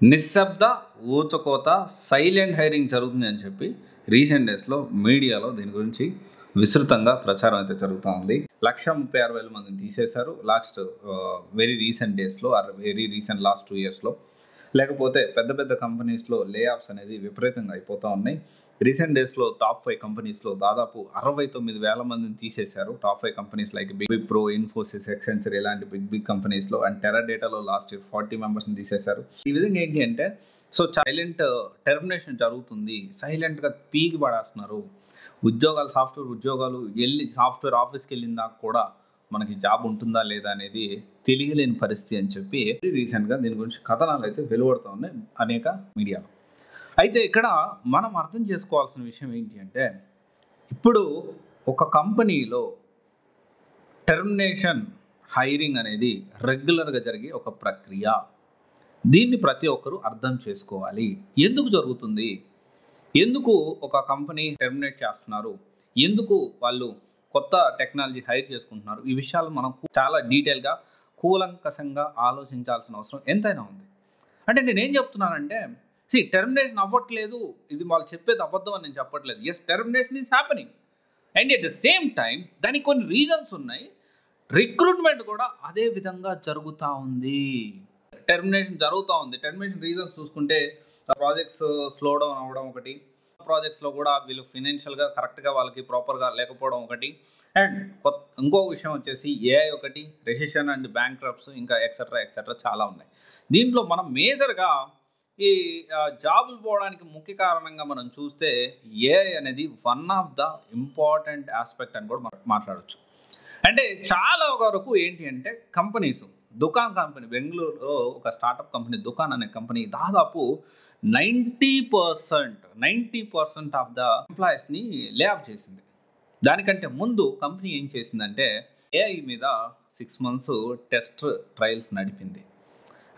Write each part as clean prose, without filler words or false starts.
నిశ్శబ్ద ఊచకోత silent hiring జరుగుతుంది అని చెప్పి రీసెంట్ డేస్లో మీడియాలో దీని గురించి విస్తృతంగా ప్రచారం అయితే జరుగుతూ ఉంది. 1,36,000 మందిని తీసేశారు లాస్ట్ వెరీ రీసెంట్ డేస్లో వెరీ రీసెంట్ లాస్ట్ 2 yearsలో. లేకపోతే పెద్ద పెద్ద కంపెనీస్లో లే ఆఫ్స్ అనేది విపరీతంగా అయిపోతూ ఉన్నాయి. రీసెంట్ డేస్లో టాప్ 5 కంపెనీస్లో దాదాపు 69,000 మందిని తీసేశారు. Top 5 companies like Wipro, Infosys, Accenture ఇలాంటి బిగ్ కంపెనీస్లో. అండ్ టెరాడేటాలో లాస్ట్ ఇయర్ 40 మెంబర్స్ని తీసేశారు. ఈ విధంగా ఏంటి అంటే సైలెంట్ టెర్మినేషన్ జరుగుతుంది, సైలెంట్గా పీకి పడేస్తున్నారు. ఉద్యోగాలు, సాఫ్ట్వేర్ ఉద్యోగాలు వెళ్ళి సాఫ్ట్వేర్ ఆఫీస్కి వెళ్ళిన దాకా కూడా మనకి జాబ్ ఉంటుందా లేదా అనేది తెలియలేని పరిస్థితి అని చెప్పి రీసెంట్గా దీని గురించి కథనాలు అయితే వెలువడుతూ ఉన్నాయి అనేక మీడియాలో. అయితే ఇక్కడ మనం అర్థం చేసుకోవాల్సిన విషయం ఏంటి అంటే, ఇప్పుడు ఒక కంపెనీలో టెర్మినేషన్ హైరింగ్ అనేది రెగ్యులర్గా జరిగే ఒక ప్రక్రియ. దీన్ని ప్రతి ఒక్కరూ అర్థం చేసుకోవాలి. ఎందుకు జరుగుతుంది, ఎందుకు ఒక కంపెనీ టెర్మినేట్ చేస్తున్నారు, ఎందుకు వాళ్ళు కొత్త టెక్నాలజీ హైర్ చేసుకుంటున్నారు, ఈ విషయాలు మనం చాలా డీటెయిల్గా కూలంకషంగా ఆలోచించాల్సిన అవసరం ఎంతైనా ఉంది. అంటే నేనేం చెప్తున్నానంటే, టెర్మినేషన్ అవ్వట్లేదు, ఇది వాళ్ళు చెప్పేది అబద్ధం అని నేను చెప్పట్లేదు. Yes, termination is happening and at the same time దానికి కొన్ని రీజన్స్ ఉన్నాయి. రిక్రూట్మెంట్ కూడా అదే విధంగా జరుగుతూ ఉంది. టెర్మినేషన్ జరుగుతూ ఉంది. టెర్మినేషన్ రీజన్స్ చూసుకుంటే ప్రాజెక్ట్స్ స్లో డౌన్ అవ్వడం ఒకటి, ప్రాజెక్ట్స్లో కూడా వీళ్ళు ఫినాన్షియల్గా కరెక్ట్గా వాళ్ళకి ప్రాపర్గా లేకపోవడం ఒకటి, అండ్ ఇంకో విషయం వచ్చేసి ఏఐ ఒకటి, రెసిషన్ అండ్ బ్యాంక్రప్ట్స్, ఇంకా ఎక్సెట్రా చాలా ఉన్నాయి. దీంట్లో మనం మేజర్గా ఈ జాబులు పోవడానికి ముఖ్య కారణంగా మనం చూస్తే ఏఐ అనేది one of the important aspect అని కూడా మనం మాట్లాడవచ్చు. అంటే చాలా వరకు ఏంటి అంటే కంపెనీస్, దుకాన్ కంపెనీ, బెంగళూరులో ఒక స్టార్టప్ కంపెనీ దుకాన్ అనే కంపెనీ దాదాపు 90% ఆఫ్ ద ఎంప్లాయీస్ని లే ఆఫ్ చేసింది. దానికంటే ముందు కంపెనీ ఏం చేసిందంటే ఏఐ మీద 6 months టెస్ట్ ట్రయల్స్ నడిపింది.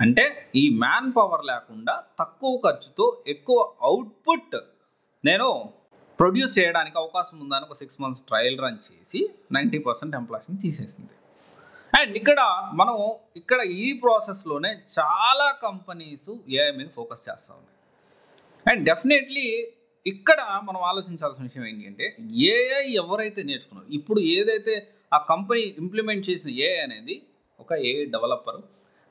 అంటే ఈ మ్యాన్ పవర్ లేకుండా తక్కువ ఖర్చుతో ఎక్కువ అవుట్పుట్ నేను ప్రొడ్యూస్ చేయడానికి అవకాశం ఉందని ఒక 6 months ట్రయల్ రన్ చేసి 90% ఎంప్లాయీస్ని తీసేసింది. అండ్ ఇక్కడ ఈ ప్రాసెస్లోనే చాలా కంపెనీస్ ఏఐ మీద ఫోకస్ చేస్తూ ఉన్నాయి. అండ్ డెఫినెట్లీ ఇక్కడ మనం ఆలోచించాల్సిన విషయం ఏంటి అంటే, ఏఐ ఎవరైతే నేర్చుకున్నారు, ఇప్పుడు ఏదైతే ఆ కంపెనీ ఇంప్లిమెంట్ చేసిన ఏఐ అనేది ఒక ఏఐ డెవలపరు,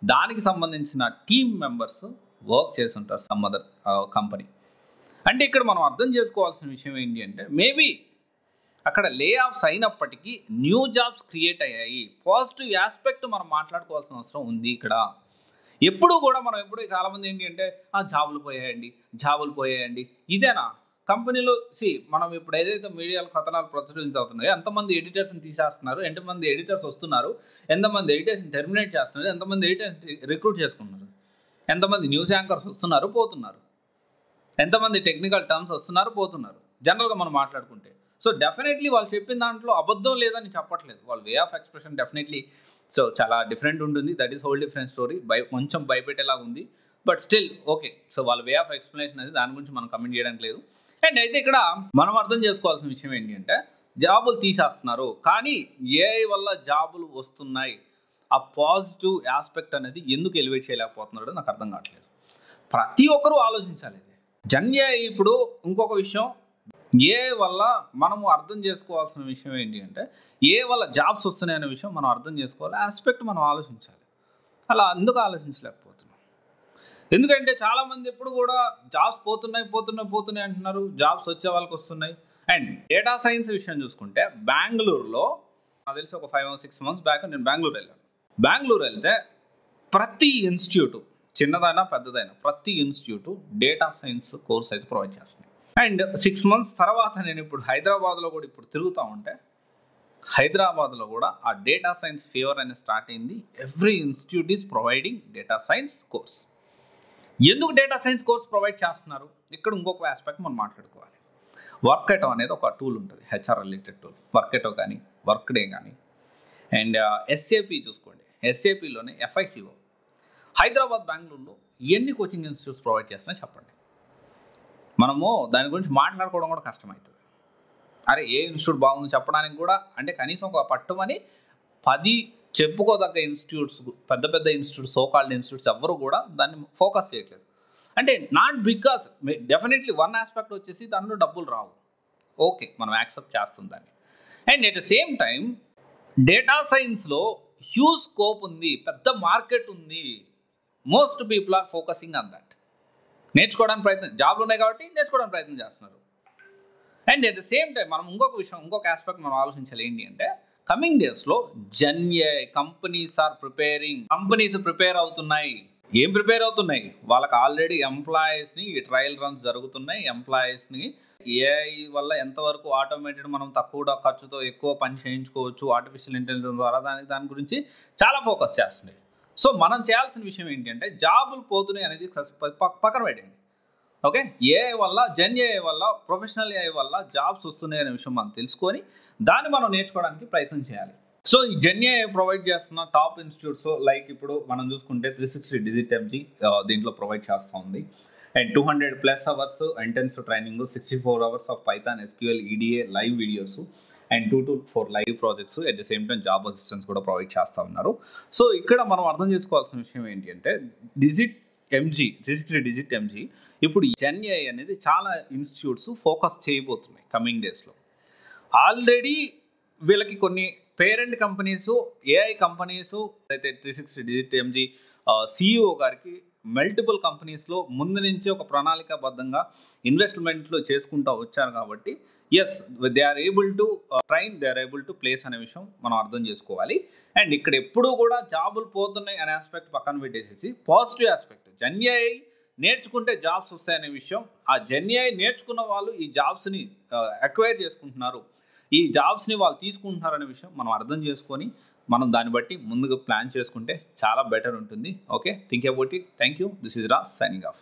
దానికి సంబంధించిన టీమ్ మెంబర్స్ వర్క్ చేసి ఉంటారు సమ్ అదర్ కంపెనీ. అంటే ఇక్కడ మనం అర్థం చేసుకోవాల్సిన విషయం ఏంటి అంటే, మేబీ అక్కడ లే ఆఫ్స్ అయినప్పటికీ న్యూ జాబ్స్ క్రియేట్ అయ్యాయి. పాజిటివ్ ఆస్పెక్ట్ మనం మాట్లాడుకోవాల్సిన అవసరం ఉంది ఇక్కడ. ఎప్పుడు చాలామంది ఏంటి అంటే జాబులు పోయాయండి ఇదేనా కంపెనీలో. మనం ఇప్పుడు ఏదైతే మీడియాలో కథనాలు ప్రచురించవుతున్నాయో ఎంతమంది ఎడిటర్స్ని తీసేస్తున్నారు, ఎంతమంది ఎడిటర్స్ వస్తున్నారు, ఎంతమంది ఎడిటర్స్ని టెర్మినేట్ చేస్తున్నారు, ఎంతమంది ఎడిటర్స్ రిక్రూట్ చేసుకుంటున్నారు, ఎంతమంది న్యూస్ యాంకర్స్ వస్తున్నారు పోతున్నారు, ఎంతమంది టెక్నికల్ టర్మ్స్ వస్తున్నారు పోతున్నారు, జనరల్గా మనం మాట్లాడుకుంటే. సో డెఫినెట్లీ వాళ్ళు చెప్పిన దాంట్లో అబద్ధం లేదని చెప్పట్లేదు. వాళ్ళ వే ఆఫ్ ఎక్స్ప్రెషన్ డెఫినెట్లీ చాలా డిఫరెంట్ ఉంటుంది. That is whole different story. కొంచెం భయపెట్టేలాగా ఉంది, బట్ స్టిల్ ఓకే. వాళ్ళ వే ఆఫ్ ఎక్స్ప్లెనేషన్ అనేది దాని గురించి మనం కమెంట్ చేయడానికి లేదు. అండ్ అయితే ఇక్కడ మనం అర్థం చేసుకోవాల్సిన విషయం ఏంటి అంటే, జాబులు తీసేస్తున్నారు కానీ ఏఐ వల్ల జాబులు వస్తున్నాయి. ఆ పాజిటివ్ ఆస్పెక్ట్ అనేది ఎందుకు ఎలివేట్ చేయలేకపోతున్నాడో నాకు అర్థం కావట్లేదు. ప్రతి ఒక్కరూ ఆలోచించాలి. ఇప్పుడు ఇంకొక విషయం, ఏఐ వల్ల మనము అర్థం చేసుకోవాల్సిన విషయం ఏంటి అంటే, ఏఐ వల్ల జాబ్స్ వస్తున్నాయనే విషయం మనం అర్థం చేసుకోవాలి. ఆస్పెక్ట్ మనం ఆలోచించాలి. అలా ఎందుకు ఆలోచించలేకపోతున్నాం? ఎందుకంటే చాలామంది ఎప్పుడు కూడా జాబ్స్ పోతున్నాయి అంటున్నారు, జాబ్స్ వచ్చే వాళ్ళకి వస్తున్నాయి. అండ్ డేటా సైన్స్ విషయం చూసుకుంటే బెంగళూరులో నాకు తెలిసి ఒక 5 or 6 months బ్యాక్ నేను బెంగళూరు వెళ్తే ప్రతి ఇన్స్టిట్యూట్, చిన్నదైనా పెద్దదైనా, ప్రతి ఇన్స్టిట్యూట్ డేటా సైన్స్ కోర్స్ అయితే ప్రొవైడ్ చేస్తుంది. అండ్ 6 months తర్వాత నేను ఇప్పుడు హైదరాబాద్లో కూడా తిరుగుతూ ఉంటే, హైదరాబాద్లో కూడా ఆ డేటా సైన్స్ ఫీవర్ అనేది స్టార్ట్ అయింది. Every institute is providing data science course. ఎందుకు డేటా సైన్స్ కోర్స్ ప్రొవైడ్ చేస్తున్నారు? ఇక్కడ ఇంకొక ఆస్పెక్ట్ మనం మాట్లాడుకోవాలి. వర్కెటో అనేది ఒక టూల్ ఉంటుంది, హెచ్ఆర్ రిలేటెడ్ టూల్. వర్కెటో కానీ, వర్క్డే కానీ, అండ్ ఎస్ఏపి చూసుకోండి. ఎస్ఏపిలోనే FICO హైదరాబాద్, బెంగళూరులో ఎన్ని కోచింగ్ ఇన్స్టిట్యూట్స్ ప్రొవైడ్ చేస్తున్నాయో చెప్పండి. మనము దాని గురించి మాట్లాడుకోవడం కూడా కష్టమవుతుంది. అరే ఏ ఇన్స్టిట్యూట్ బాగుంది చెప్పడానికి కూడా, అంటే కనీసం ఒక పట్టుమని 10 చెప్పుకోదగ్గ ఇన్స్టిట్యూట్స్, పెద్ద ఇన్స్టిట్యూట్స్, సోకాల్డ్ ఇన్స్టిట్యూట్స్ ఎవ్వరు కూడా దాన్ని ఫోకస్ చేయట్లేదు. అంటే not because definitely one aspect వచ్చేసి దానిలో డబ్బులు రావు, ఓకే మనం యాక్సెప్ట్ చేస్తాం దాన్ని. And at the same time data సైన్స్లో హ్యూజ్ స్కోప్ ఉంది, పెద్ద మార్కెట్ ఉంది. Most people are focusing on that. నేర్చుకోవడానికి ప్రయత్నం, జాబ్లు ఉన్నాయి కాబట్టి నేర్చుకోవడానికి ప్రయత్నం చేస్తున్నారు. And at the same time మనం ఇంకొక ఆస్పెక్ట్ మనం ఆలోచించాలి. ఏంటి అంటే కమింగ్ డేస్లో జెన్ఏఐ కంపెనీస్ ప్రిపేర్ అవుతున్నాయి. ఏం ప్రిపేర్ అవుతున్నాయి? వాళ్ళకి ఆల్రెడీ ఎంప్లాయీస్ని ట్రయల్ రన్స్ జరుగుతున్నాయి. ఎంప్లాయీస్ని ఏఐ వల్ల ఎంతవరకు ఆటోమేటెడ్ మనం తక్కువ ఖర్చుతో ఎక్కువ పని చేయించుకోవచ్చు ఆర్టిఫిషియల్ ఇంటెలిజెన్స్ ద్వారా, దాని గురించి చాలా ఫోకస్ చేస్తుంది. సో మనం చేయాల్సిన విషయం ఏంటి అంటే జాబులు పోతున్నాయి అనేది పక్కన పెట్టండి. ఓకే, ఏఐ వల్ల, జెన్ఏఐ వల్ల, ప్రొఫెషనల్ ఏఐ వల్ల జాబ్స్ వస్తున్నాయి అనే విషయం మనం తెలుసుకొని దాన్ని మనం నేర్చుకోవడానికి ప్రయత్నం చేయాలి. సో ఈ జెన్ఏఐ ప్రొవైడ్ చేస్తున్న టాప్ ఇన్స్టిట్యూట్స్ లైక్ ఇప్పుడు మనం చూసుకుంటే 360 డిజిట్ ఎంజీ దీంట్లో ప్రొవైడ్ చేస్తూ ఉంది. And 200+ hours intensive training, 64 hours of Python, SQL, EDA live videos, and 2 to 4 live projects, at the same time job assistance కూడా ప్రొవైడ్ చేస్తూ ఉన్నారు. సో ఇక్కడ మనం అర్థం చేసుకోవాల్సిన విషయం ఏంటి అంటే 360 డిజిట్ ఎంజీ ఇప్పుడు జెన్ఏఐ అనేది చాలా ఇన్స్టిట్యూట్స్ ఫోకస్ చేయబోతున్నాయి కమింగ్ డేస్లో. ఆల్రెడీ వీళ్ళకి కొన్ని పేరెంట్ కంపెనీస్, ఏఐ కంపెనీస్ అయితే 360 డిజిట్ ఎంజీ సిఇఓ గారికి మల్టిపుల్ కంపెనీస్లో ముందు నుంచి ఒక ప్రణాళికాబద్ధంగా ఇన్వెస్ట్మెంట్లు చేసుకుంటూ వచ్చారు కాబట్టి yes they are able to train, they are able to place అనే విషయం మనం అర్థం చేసుకోవాలి. అండ్ ఇక్కడ ఎప్పుడూ కూడా జాబులు పోతున్నాయి అనే ఆస్పెక్ట్ పక్కన పెట్టేసేసి పాజిటివ్ ఆస్పెక్ట్ జెన్ఏఐ నేర్చుకుంటే జాబ్స్ వస్తాయనే విషయం, ఆ జెన్ఏఐ నేర్చుకున్న వాళ్ళు ఈ జాబ్స్ని అక్వైర్ చేసుకుంటున్నారు, ఈ జాబ్స్ని వాళ్ళు తీసుకుంటున్నారనే విషయం మనం అర్థం చేసుకొని మనం దాన్ని బట్టి ముందుగా ప్లాన్ చేసుకుంటే చాలా బెటర్ ఉంటుంది. Okay, think about it. Thank you. This is Raj signing off.